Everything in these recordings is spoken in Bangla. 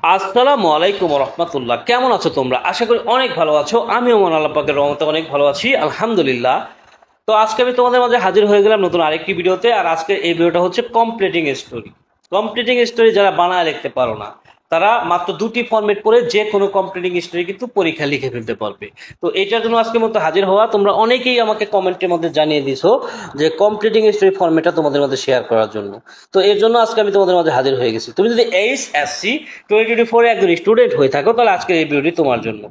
আসসালামু আলাইকুম রহমতুল্লাহ। কেমন আছো তোমরা? আশা করি অনেক ভালো আছো। আমিও মন আল্লাহ পাকের রহমতে অনেক ভালো আছি, আলহামদুলিল্লাহ। তো আজকে আমি তোমাদের মাঝে হাজির হয়ে গেলাম নতুন আরেকটি ভিডিওতে। আর আজকে এই ভিডিওটা হচ্ছে কমপ্লিটিং স্টোরি। কমপ্লিটিং স্টোরি যারা বানায় লিখতে পারো না, তারা মাত্র দুটি ফরম্যাট করে যে কোনো কমপ্লিটিং স্টোরি কিন্তু পরীক্ষা লিখে ফেলতে পারবে। তো এটার জন্য আজকের মতো হাজির হওয়া। তোমরা অনেকেই আমাকে কমেন্টের মধ্যে জানিয়ে দিছো যে কমপ্লিটিং স্টোরি ফরম্যাটটা তোমাদের মধ্যে শেয়ার করার জন্য। তো এর জন্য আজকে আমি তোমাদের মাঝে হাজির হয়ে গেছি। তুমি যদি এইচএসসি 2024 একজন স্টুডেন্ট হয়ে থাকো, তাহলে আজকের এই ভিডিওটি তোমার জন্য।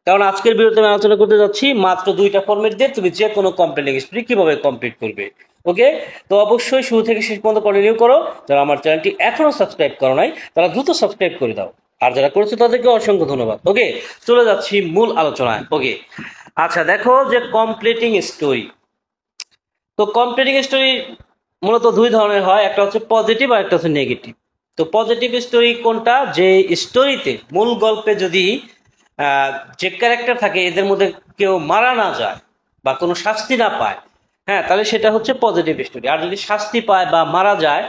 কারণ আজকের ভিডিওতে আমি আলোচনা করতে যাচ্ছি মাত্র দুইটা ফরম্যাট দিয়ে তুমি যে কোনো কমপ্লিটিং স্টোরি কিভাবে কমপ্লিট করবে। ওকে, তো অবশ্যই শুরু থেকে শেষ পর্যন্ত কন্টিনিউ করো। যারা আমার চ্যানেলটি এখনো সাবস্ক্রাইব করো নাই, তারা দ্রুত সাবস্ক্রাইব করে দাও। আর যারা করেছে তাদেরকে অসংখ্য ধন্যবাদ। ওকে, চলে যাচ্ছি মূল আলোচনায়। ওকে, আচ্ছা, দেখো যে কমপ্লিটিং স্টোরি। তো কমপ্লিটিং স্টোরি মূলত দুই ধরনের হয়, একটা হচ্ছে পজিটিভ আর একটা হচ্ছে নেগেটিভ। তো পজিটিভ স্টোরি কোনটা? যে স্টোরিতে মূল গল্পে যদি যে ক্যারেক্টার থাকে এদের মধ্যে কেউ মারা না যায় বা কোনো শাস্তি না পায়, হ্যাঁ, তাহলে সেটা হচ্ছে পজিটিভ স্টোরি। আর যদি শাস্তি পায় বা মারা যায়,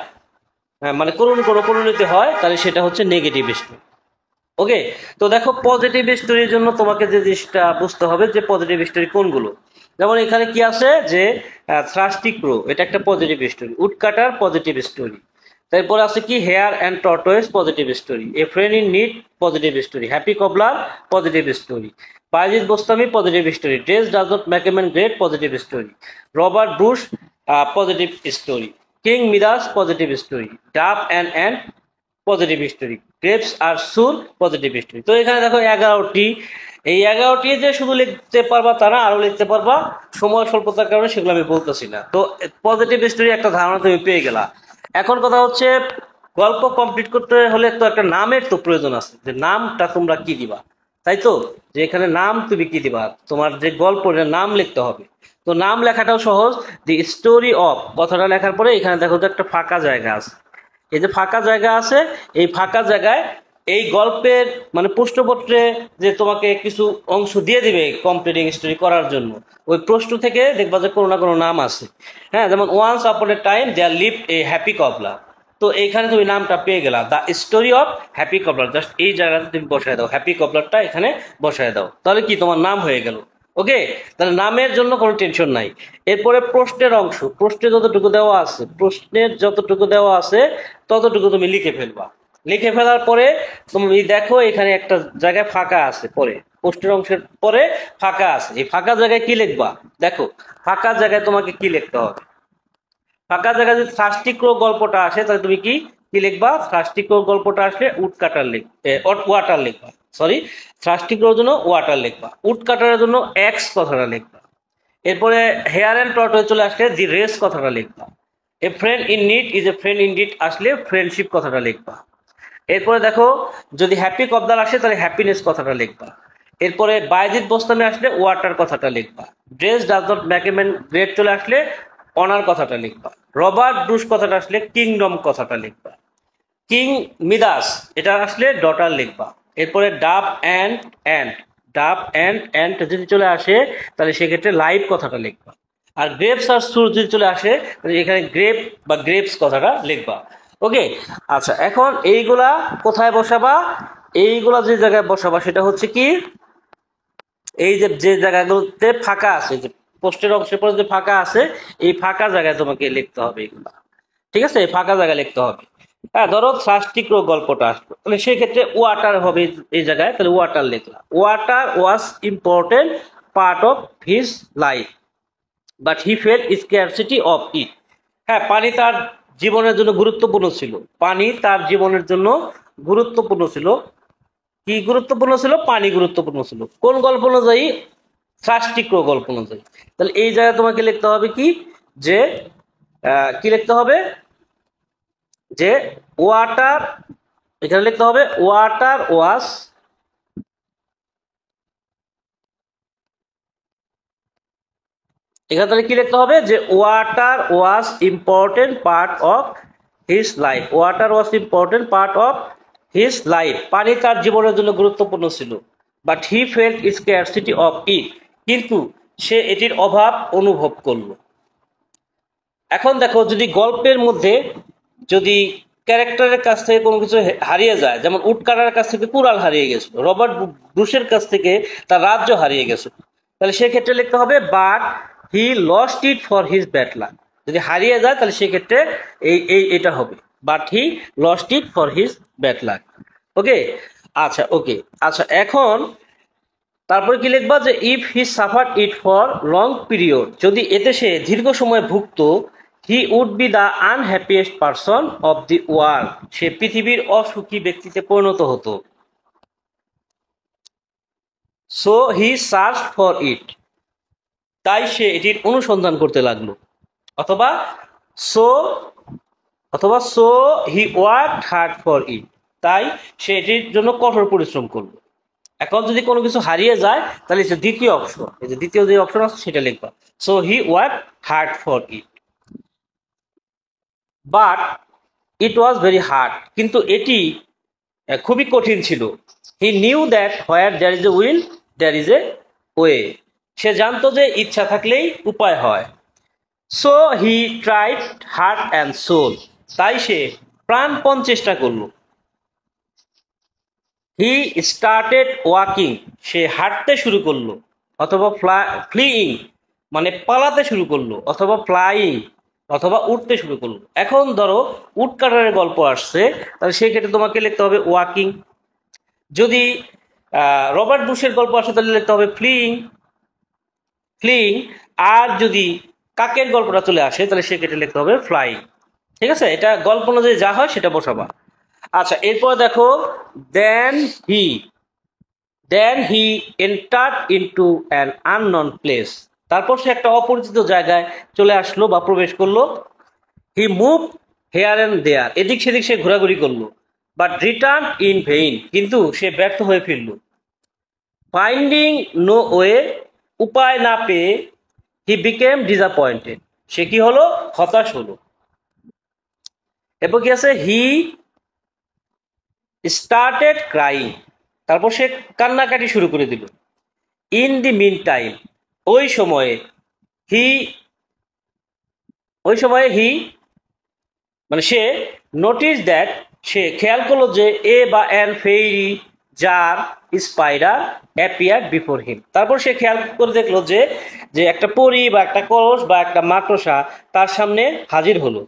মানে কোনো পরিণতি হয়, তাহলে সেটা হচ্ছে নেগেটিভ স্টোরি। ওকে, তো দেখো পজিটিভ স্টোরির জন্য তোমাকে যে জিনিসটা বুঝতে হবে যে পজিটিভ স্টোরি কোনগুলো। যেমন এখানে কি আছে যে থ্রাস্টি ক্রো, এটা একটা positive story. Woodcutter positive story. তারপরে আছে কি hare and tortoise positive story. A friend in need positive story. Happy cobbler positive story. Bayezid Bostami positive story. Dress does not make a man great positive story. Robert Bruce positive story. King Midas positive story. Dove and positive story. Grapes are sour positive story. তো এখানে দেখো 11টি। এই 11টি যে শুধু লিখতে পারবা তা না, আরো লিখতে পারবা। সময় স্বল্পতার কারণে সেগুলো আমি বলতেছি না। তো পজিটিভ স্টোরি একটা ধারণা তুমি পেয়ে গেলা। এখন কথা হচ্ছে, গল্প কমপ্লিট করতে হলে তো একটা নামের তো প্রয়োজন আছে, যে নামটা তোমরা কি দিবা, তাই তো? যে এখানে নাম তুমি কি দিবা, তোমার যে গল্প নাম লিখতে হবে। তো নাম লেখাটাও সহজ। দি স্টোরি অফ কথাটা লেখার পরে এখানে দেখো যে একটা ফাঁকা জায়গা আছে। এই যে ফাঁকা জায়গা আছে, এই ফাঁকা জায়গায় এই গল্পের মানে প্রশ্নপত্রে যে তোমাকে কিছু অংশ দিয়ে দিবে কমপ্লিটিং স্টোরি করার জন্য, ওই প্রশ্ন থেকে দেখবা যে কোনো না কোনো নাম আছে। হ্যাঁ, যেমন once upon a time there live a happy cobbler. তো এইখানে তুমি নামটা পেয়ে গেলা, the story of happy cobbler. Just এই জায়গাটা তুমি বসায় দাও, হ্যাপি কবলারটা এখানে বসায় দাও, তাহলে কি তোমার নাম হয়ে গেল। ওকে, তাহলে নামের জন্য কোনো টেনশন নাই। এরপরে প্রশ্নের অংশ, প্রশ্নের যতটুকু দেওয়া আছে ততটুকু তুমি লিখে ফেলবা। লিখে ফেলার পরে তুমি দেখো এখানে একটা জায়গায় ফাঁকা আছে, পরে প্রশ্নের অংশের পরে ফাঁকা আছে। এই ফাঁকা জায়গায় কি লিখবা? দেখো ফাঁকা জায়গায় তোমাকে কি লিখতে হবে। ফাঁকা জায়গায় যদি থ্রাস্টিক্রো গল্পটা আসে, তাহলে তুমি কি কি লিখবা? থ্রাস্টিক্রো গল্পটা আসলে উডকাটার ওয়াটার লিখবা। সরি, থ্রাস্টিক্রোর জন্য ওয়াটার লিখবা। উডকাটারের জন্য এক্স কথাটা লিখবা। এরপরে হেয়ার অ্যান্ড টর্টয়েস চলে আসলে দি রেস কথাটা লিখবা। এ friend in need is a friend in deed আসলে ফ্রেন্ডশিপ কথাটা লিখবা। এরপরে দেখো যদি হ্যাপি কবদার আসে, তাহলে হ্যাপিনেস কথাটা লিখবা। এরপরে বায়েজিদ বোস্তামি আসলে ওয়াটার কথাটা লিখবা। Dress does not make a man great চলে আসলে অনার কথাটা লিখবা। রবার্ট ব্রুশ কথাটা আসলে কিংডম কথাটা লিখবা। কিং মিদাস এটা আসলে ডটার লিখবা। এরপরে ডাব অ্যান্ড যদি চলে আসে, তাহলে সেক্ষেত্রে লাইভ কথাটা লিখবা। আর গ্রেপস আর সুর যদি চলে আসে, তাহলে এখানে গ্রেপ বা গ্রেপস কথাটা লিখবা। ওকে, আচ্ছা, এখন এইগুলা কোথায় বসাবা? এইগুলা যে জায়গায় বসাবা সেটা হচ্ছে কি, এই যে যে জায়গাগুলোতে ফাঁকা আছে, যে পোস্টের অংশের পরে যে ফাঁকা আছে, এই ফাঁকা জায়গায় তোমাকে লিখতে হবে এগুলা। ঠিক আছে, এই ফাঁকা জায়গায় লিখতে হবে। হ্যাঁ, ধরো থ্রাস্টিক্রো গল্পটা আসলো, তাহলে সেই ক্ষেত্রে ওয়াটার হবে এই জায়গায়, তাহলে ওয়াটার লিখলাম। Water was important part of his life but he felt scarcity of it. হ্যাঁ, পানি তার জীবনের জন্য গুরুত্বপূর্ণ ছিল। পানি তার জীবনের জন্য গুরুত্বপূর্ণ ছিল। কি গুরুত্বপূর্ণ ছিল? পানি গুরুত্বপূর্ণ ছিল। কোন গল্প অনুযায়ী? থ্রাস্টিক্রো গল্প অনুযায়ী। তাহলে এই জায়গায় তোমাকে লিখতে হবে কি, যে কি লিখতে হবে, যে ওয়াটার, এখানে লিখতে হবে ওয়াটার ওয়াজ, এখানে তাহলে কি লিখতে হবে, যে water was important part of his life. Water was important part of his life, পানি তার জীবনের জন্য গুরুত্বপূর্ণ ছিল। But he felt scarcity of it, কিন্তু সে এটির অভাব অনুভব করলো। এখন দেখো যদি গল্পের মধ্যে যদি ক্যারেক্টারের কাছ থেকে কোনো কিছু হারিয়ে যায়, যেমন উট কাটার কাছ থেকে কুড়াল হারিয়ে গেছিল, রবার্ট ব্রুশের কাছ থেকে তার রাজ্য হারিয়ে গেছিল, তাহলে সেক্ষেত্রে লিখতে হবে but he lost it for his bad luck. যদি হারিয়ে যায় তাহলে সেক্ষেত্রে এটা হবে but he lost it for his bad luck. Okay, আচ্ছা ওকে, আচ্ছা এখন তারপরে কি লিখবা যে if he suffer it for long period, যদি এতে সে দীর্ঘ সময় ভুগত, he would be the unhappiest person of the world, সে পৃথিবীর অসুখী ব্যক্তিতে পরিণত হতো। So he search for it, তাই সে এটির অনুসন্ধান করতে লাগলো, অথবা so so he work hard for it, তাই সে এটির জন্য কঠোর পরিশ্রম করলো। এখন যদি কোনো কিছু হারিয়ে যায় তাহলে দ্বিতীয় অপশন, এই যে দ্বিতীয় যে অপশন আছে সেটা লিখবা, so he work hard for it. But it was very hard, কিন্তু এটি খুবই কঠিন ছিল। He knew that where there is a will there is a way, সে জানতো যে ইচ্ছা থাকলেই উপায় হয়। So he tried heart and soul, তাই সে প্রাণপণ চেষ্টা করলো। হি স্টার্টেড ওয়াকিং, সে হাঁটতে শুরু করলো, অথবা ফ্লিইং মানে পালাতে শুরু করলো, অথবা ফ্লাইং অথবা উঠতে শুরু করলো। এখন ধরো উট কাটারের গল্প আসছে, তাহলে সেক্ষেত্রে তোমাকে লিখতে হবে ওয়াকিং। যদি রবার্ট বুশের গল্প আসে তাহলে লিখতে হবে ফ্লিইং। আর যদি কাকের গল্পটা চলে আসে তাহলে সেক্ষেত্রে লিখতে হবে ফ্লাইং। ঠিক আছে, এটা গল্প অনুযায়ী যা হয় সেটা বসাবা। আচ্ছা, এরপর দেখো then he entered into an unknown place, তারপর সে একটা অপরিচিত জায়গায় চলে আসলো বা প্রবেশ করলো। হি মুভ হেয়ার অ্যান্ড দেয়ার, এদিক সেদিক সে ঘোরাঘুরি করলো। বাট রিটার্ন ইন ভেইন, কিন্তু সে ব্যর্থ হয়ে ফিরল। ফাইন্ডিং নো ওয়ে, উপায় না পেয়ে হি বিকেম ডিসঅ্যাপয়েন্টেড, সে কি হলো, হতাশ হলো। এরপর কি আছে, হি স্টার্টেড ক্রাইং, তারপর সে কান্নাকাটি শুরু করে দিল। ইন দি মিন টাইম, ওই সময়ে হি মানে সে নোটিস দ্যাট, সে খেয়াল করলো যে এ বা an fairy jar spider appear before him, তারপর সে খেয়াল করে দেখলো যে একটা পরী বা একটা কলস বা একটা মাকড়সা তার সামনে হাজির হলো।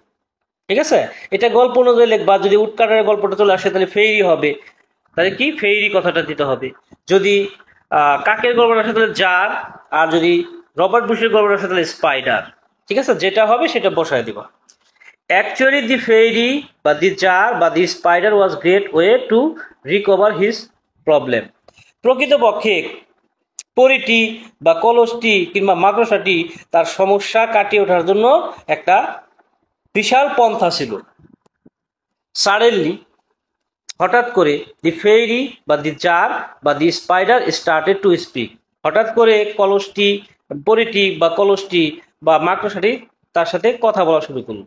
ঠিক আছে, এটা গল্প অনুযায়ী লিখবা। যদি উটকাটারের গল্পটা চলে আসে তাহলে ফেইরি হবে, তাহলে কি ফেইরি কথাটা দিতে হবে। যদি কাকের গল্পটা আসে তাহলে জার, আর যদি রবার্ট বুশের গল্পটা আসে তাহলে স্পাইডার। ঠিক আছে, যেটা হবে সেটা বসায় দিবা। অ্যাকচুয়ালি দি ফেইরি বা দি জার বা the spider was great way to recover his problem, প্রকৃতপক্ষে পরীটি বা কলসটি কিংবা মাকড়সাটি তার সমস্যা কাটিয়ে ওঠার জন্য একটা বিশাল পন্থা ছিল। সাডেনলি, হঠাৎ করে, দি ফেইরি বা দি জার বা the spider started to speak, হঠাৎ করে পরীটি বা কলসটি বা মাকড়সাটি তার সাথে কথা বলা শুরু করলো।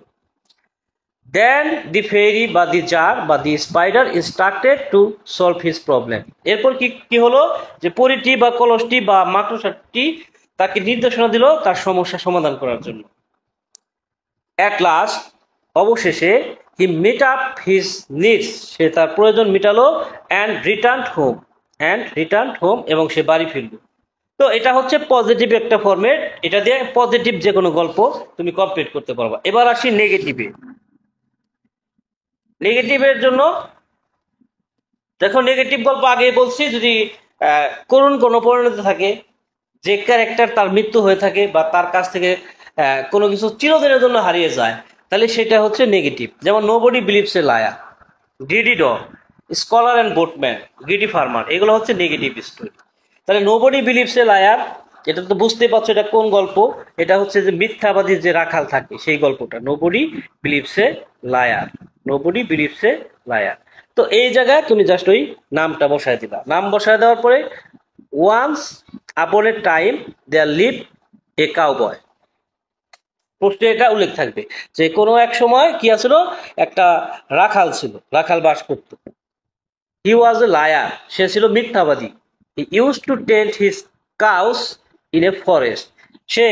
দেন দি ফেইরি বা দি জার বা the spider instructed to solve his problem, এরপর কি হলো, যে পরীটি বা কলসটি বা মাকড়সাটি তাকে নির্দেশনা দিল তার সমস্যা সমাধান করার জন্য। অ্যাট লাস্ট, অবশেষে, হি মেট আপ হিজ নিডস, সে তার প্রয়োজন মিটালো। অ্যান্ড রিটার্ন হোম, এবং সে বাড়ি ফিরল। তো এটা হচ্ছে পজিটিভ একটা ফরম্যাট, এটা দিয়ে পজিটিভ যে কোনো গল্প তুমি কমপ্লিট করতে পারবা। এবার আসি নেগেটিভের জন্য। দেখো, নেগেটিভ গল্প আগে বলছি, যদি করুণ কোনো পরিণতি থাকে, যে ক্যারেক্টার তার মৃত্যু হয়ে থাকে বা তার কাছ থেকে কোনো কিছু চিরদিনের জন্য হারিয়ে যায়, তাহলে সেটা হচ্ছে নেগেটিভ। যেমন nobody believes a liar, greedy dog, scholar and boatman, greedy farmer, এগুলো হচ্ছে নেগেটিভ স্টোরি। তাহলে নোবডি বিলিভস এ লায়ার, এটা তো বুঝতেই পারছো এটা কোন গল্প, এটা হচ্ছে যে মিথ্যাবাদী যে রাখাল থাকে সেই গল্পটা, নোবডি বিলিভস এ লায়ার। তো এই জায়গায় তুমি জাস্ট ওই নামটা বসায় দিবা। নাম বসায় দেওয়ার পরে once upon a time there live a cowboy, প্রশ্নে এটা উল্লেখ থাকবে যে কোনো এক সময় কি আছিল, একটা রাখাল ছিল, রাখাল বাস করত। হি ওয়াজ এ লায়ার, সে ছিল মিথ্যাবাদী। He use to tend his cows in a forest, সে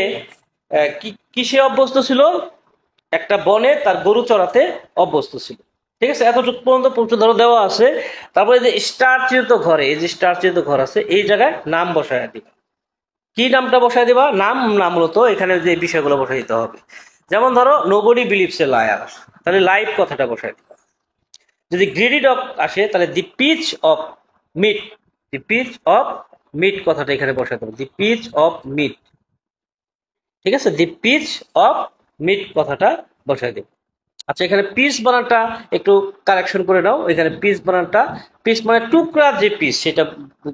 কিসে অভ্যস্ত ছিল, একটা বনে তার গরু চড়াতে অভ্যস্ত ছিল। ঠিক আছে, এতটুকু পর্যন্ত প্রশ্ন ধরো দেওয়া আছে। তারপরে যে স্টার চিহ্নিত ঘরে, এই যে স্টার চিহ্নিত ঘর আছে, এই জায়গায় নাম বসায় দিবা। কি নামটা বসায় দিবা? নাম মূলত এখানে যে বিষয়গুলো বসাই দিতে হবে। যেমন ধরো নোবডি বিলিভস এ লায়ার, তাহলে লাইভ কথাটা বসায় দিবা। যদি গ্রিডি ডগ আসে তাহলে the piece of meat, the piece of meat কথাটা এখানে বসাতে হবে, দি পিচ অফ মিট। ঠিক আছে, দি পিচ অফ মিট কথাটা বসায় দেব। আচ্ছা, এখানে পিস বানানটা একটু কারেকশন করে নাও। এখানে পিস বানানটা, পিস মানে টুকরা, যে পিস সেটা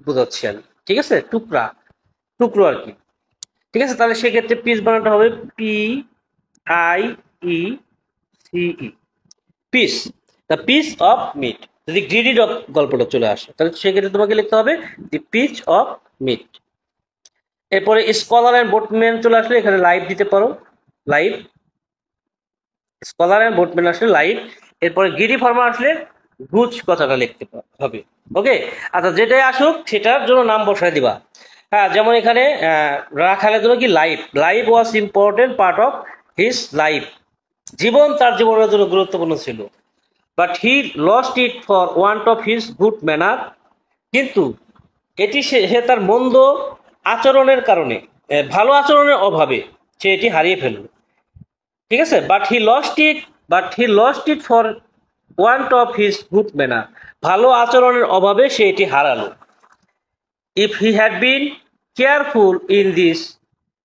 বোঝাচ্ছি আমি। ঠিক আছে, টুকরা, টুকরো আর কি। ঠিক আছে, তাহলে সেক্ষেত্রে পিস বানানটা হবে P I E C E, piece, the piece of meat. যদি গ্রিডি ডগ গল্পটা চলে আসে তাহলে সেক্ষেত্রে তোমাকে লিখতে হবে দি পিচ অফ মিট। এরপরে স্কলার অ্যান্ড বোটম্যান চলে আসলে এখানে লাইভ দিতে পারো, লাইভ। স্কলার অ্যান্ড বোটম্যান আসলে লাইভ। এরপরে গিরি ফার্মার আসলে গুজ কথাটা লিখতে হবে। ওকে, আচ্ছা, যেটাই আসুক সেটার জন্য নাম বসায় দিবা। হ্যাঁ, যেমন এখানে রাখালের জন্য কি life, life was important part of his life, জীবন তার জীবনের জন্য গুরুত্বপূর্ণ ছিল। But he lost it for want of his good manner, কিন্তু এটি সে তার মন্দ আচরণের কারণে, ভালো আচরণের অভাবে সে এটি হারিয়ে ফেলল। ঠিক আছে, but he lost it for want of his good manner, ভালো আচরণের অভাবে সে এটি হারালো। If he had bin careful in this,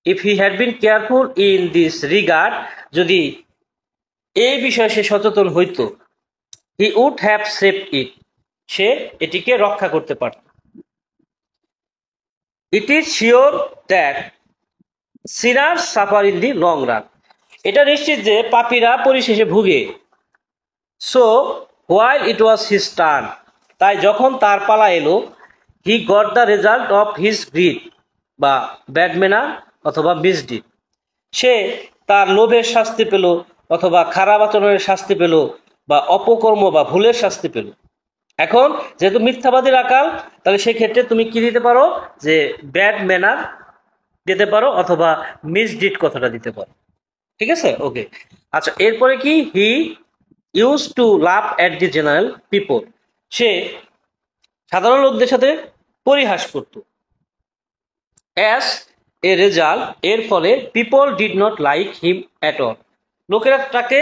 if he had bin careful in this regard, যদি এই বিষয়ে সে সচেতন হইতো, হি উড হ্যাভ সেভড ইট, সে এটিকে রক্ষা করতে পারত। It is sure that Sinners suffer in the long run, এটা নিশ্চিত যে পাপীরা পরিশেষে ভুগে। So while it was his turn, তাই যখন তার পালা এলো, he got the result of his grid বা ব্যাড ম্যানার অথবা মিসডিড, সে তার লোভের শাস্তি পেল অথবা খারাপ আচরণের শাস্তি পেল বা অপকর্ম বা ভুলের শাস্তি পেল। এখন যেহেতু মিথ্যাবাদী রাখাল, তাহলে সেক্ষেত্রে তুমি কি দিতে পারো, যে ব্যাড ম্যানার দিতে পারো অথবা মিসডিড কথাটা দিতে পারো। ঠিক আছে, ওকে। আচ্ছা, এরপরে কি, he use to love at the general people, সে সাধারণ লোকদের সাথে পরিহাস করত। অ্যাজ এ রেজাল্ট, এর ফলে people did not like him at all, লোকেরা তাকে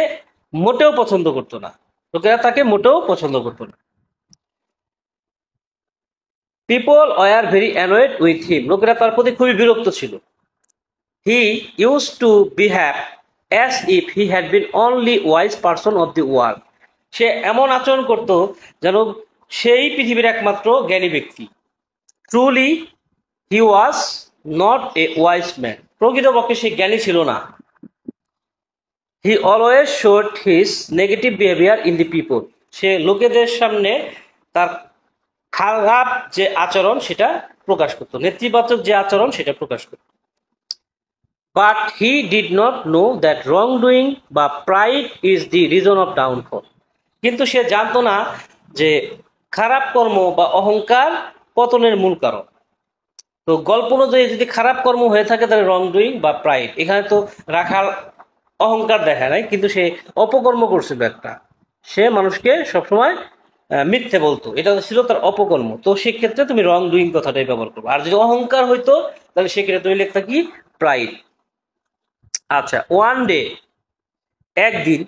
মোটেও পছন্দ করতো না, লোকেরা তাকে মোটেও পছন্দ করতো না। People were very annoyed with him, লোকেরা তার প্রতি খুবই বিরক্ত ছিল। He use to behave as if he had been only wise person of the world, সে এমন আচরণ করত যেন সেই পৃথিবীর একমাত্র জ্ঞানী ব্যক্তি। Truly he was not a wise man, প্রকৃতপক্ষে সে জ্ঞানী ছিল না। He always showed his negative behaviour in the people, সে লোকেদের সামনে তার খারাপ যে আচরণ সেটা প্রকাশ করত, নেতিবাচক যে আচরণ সেটা প্রকাশ করত। But he did not know that wrong doing বা pride is the reason of downfall, কিন্তু সে জানতো না যে খারাপ কর্ম বা অহংকার পতনের মূল কারণ। তো গল্প অনুযায়ী যদি খারাপ কর্ম হয়ে থাকে তাহলে রং ডুইং বা প্রাইড, এখানে তো রাখাল অহংকার দেখায় নাই, কিন্তু সে অপকর্ম করছিল একটা, সে মানুষকে সবসময় মিথ্যে বলতো, এটা ছিল তার অপকর্ম। তো সেক্ষেত্রে তুমি রং ডুইং কথাটাই ব্যবহার করবো। আর যদি অহংকার হইতো তাহলে সেক্ষেত্রে তুমি লিখতা কি, প্রাইড। আচ্ছা, ওয়ান ডে, একদিন,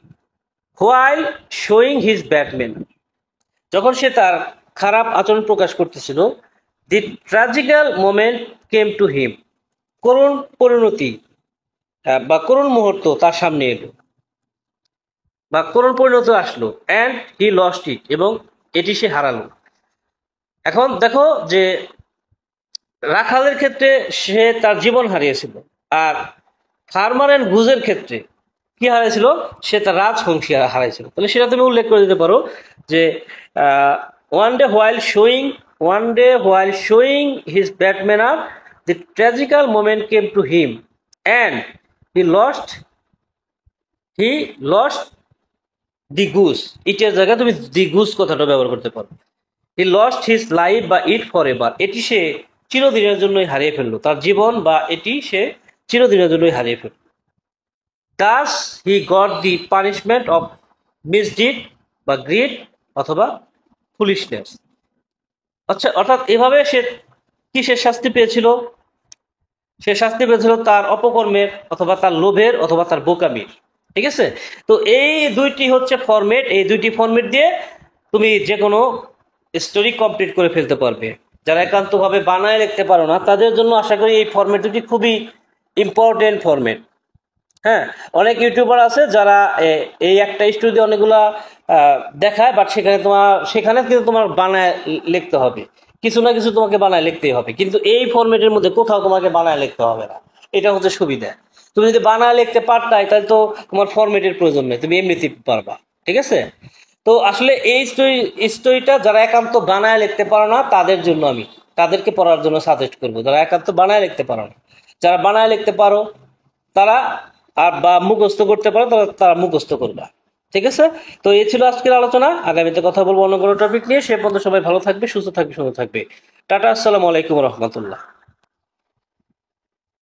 while showing his bad manner, যখন সে তার খারাপ আচরণ প্রকাশ করতেছিল, দি ট্র্যাজিক্যাল মোমেন্ট কেম টু হিম, করুণ পরিণতি বা করুণ মুহূর্ত তার সামনে এলো বা করুণ পরিণতি আসলো। অ্যান্ড হি লস্ট ইট, এবং এটি সে হারালো। এখন দেখো যে রাখালের ক্ষেত্রে সে তার জীবন হারিয়েছিল, আর ফার্মার অ্যান্ড গুজের ক্ষেত্রে কি হারিয়েছিল, সে তার রাজবংশী হারাইছিল। তাহলে সেটা তুমি উল্লেখ করে দিতে পারো যে one day while showing his bad manner, the tragical moment came to him and he lost the goose, ইটের জায়গায় তুমি দি গুজ কথাটা ব্যবহার করতে পারো। হি লস্ট হিজ লাইফ বা ইট ফর এভার, এটি সে চিরদিনের জন্যই হারিয়ে ফেললো, তার জীবন বা এটি সে চিরদিনের জন্যই হারিয়ে ফেললো। Thus he got the punishment of misdeed বা গ্রিড অথবা ফুলিশনেস। আচ্ছা, অর্থাৎ এভাবে সে শাস্তি পেয়েছিল? সে শাস্তি পেয়েছিল তার অপকর্মের অথবা তার লোভের অথবা তার বোকামির। ঠিক আছে? তো এই দুইটি হচ্ছে ফরম্যাট, এই দুইটি ফরম্যাট দিয়ে তুমি যে কোনো স্টোরি কমপ্লিট করে ফেলতে পারবে। যারা একান্তভাবে বানায় লিখতে পারো না তাদের জন্য আশা করি এই ফরম্যাট দুটি খুবই ইম্পর্টেন্ট ফরম্যাট। হ্যাঁ, অনেক ইউটিউবার আছে যারা এই একটা স্টোরি অনেকগুলা দেখায়, বাট সেখানে কিন্তু তোমার বানায় লিখতে হবে, কিছু না কিছু তোমাকে বানায় লিখতেই হবে। কিন্তু এই ফরম্যাটের মধ্যে কোথাও তোমাকে বানায় লিখতে হবে না, এটা হচ্ছে সুবিধা। তুমি যদি বানায় লিখতে পারতাই তাহলে তো তোমার ফরম্যাটের প্রয়োজন নেই, তুমি এমনিতে পারবা। ঠিক আছে? তো আসলে এই স্টোরিটা যারা একান্ত বানায় লিখতে পারো না তাদের জন্য আমি তাদেরকে পড়ার জন্য সাজেস্ট করবো, যারা একান্ত বানায় লিখতে পারো না। যারা বানায় লিখতে পারো তারা আর বা মুখস্থ করতে পারো তারা মুখস্থ করবা। ঠিক আছে? তো এই ছিল আজকের আলোচনা। আগামীতে কথা বলবো অন্য কোনো টপিক নিয়ে। সে পর্যন্ত সবাই ভালো থাকবে, সুস্থ থাকবে, সুন্দর থাকবে। টাটা, আসসালামু আলাইকুম রহমতুল্লাহ।